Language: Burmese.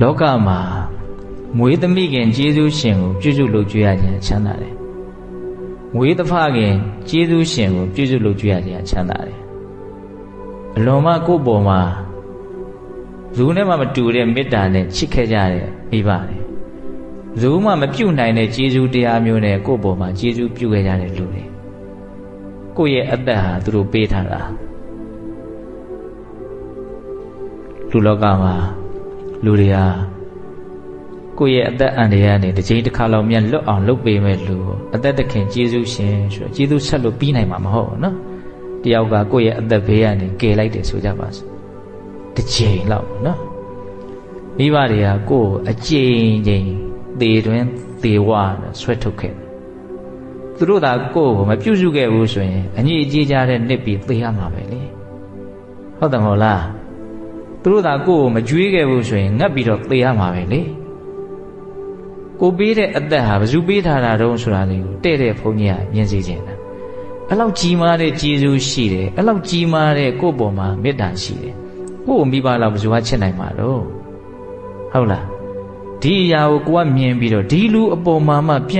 လောကမှာမွေးသမီးခင်ကျေးဇူးရှင်ကိုပြုစုလုပ်ကြွေးရခြင်းချမ်းသာတယ်မွေးသဖခင်ကျေးဇူးရှင်ကိုပြုစုလုပ်ကြွေးရခြင်းချမ်းသာတယ်အလွန်မှကိုယ့်ပေါ်မှာဇူးနဲ့မှမတူတဲ့မေတ္တာနဲ့ချစ်ခဲ့ကြတဲ့မိဘတွေဇူးမှမပြုတ်နိုင်တဲ့ကျေးဇူးတရားမျိုးနဲ့ကိုယ့်ပေါ်မှာကျေးဇူးပြုခဲ့ကြတဲ့လူတွေကိုယ့်ရဲ့အသက်ဟာသူတို့ပေးထားတာလူလောကမှာလူတွေဟာကိုယ့်ရဲ့အသက်အန္တရာယ်နဲ့တစ်ချိန်တစ်ခါလောက်မြတ်လွတ်အောင်လုပ်ပေးမဲ့လူအသက်သခင်ကျေးဇူးရှင်ဆိုတော့ကျေးဇူးဆက်လို့ပြီးနိုင်မှာမဟုတ်ဘူးနော်တယောက်ကကိုယ့်ရဲ့အသက်ဘေးကနေကယ်လိုက်တယ်ဆိုကြပါစို့တစ်ချိန်လောက်နော်မိဘတွေကကိုယ့်အကျဉ်းချင်းသေတွင်သေဝဆွဲထုတ်ခဲ့သူတို့သာကိုယ့်ကိုမပြုစုခဲ့ဘူးဆိုရင်အညီအကျေးကြတဲ့နစ်ပြီးသေရမှာပဲလေဟုတ်တယ်မဟုတ်လားသူတို့သာကိုယ့်ကိုမကြွေးခဲ့ဘူးဆိုရင်ငတ်ပြီးတော့သေရမှာပဲလေကိုပေးတဲ့အသက်ဟာဘယ်သူပေးထားတာတုံးဆိုတာလေးကိုတဲ့တဲ့ဘုန်းကြီးကမြင်စေချင်တာအဲ့လောက်ကြီးမားတဲ့ကျေးဇူးရှိတယ်အဲ့လောက်ကြီးမားတဲ့ကိုယ့်ပေါ်မှာမေတ္တာရှိတယ်ကိုယ့်ကိုမိဘလောက်ဘယ်သူကချစ်နိုင်မှာတော့ဟုတ်လားဒီအရာကိုကိုကမြင်ပြီးတော့ဒီလူအပေါ်မှာမှပြန်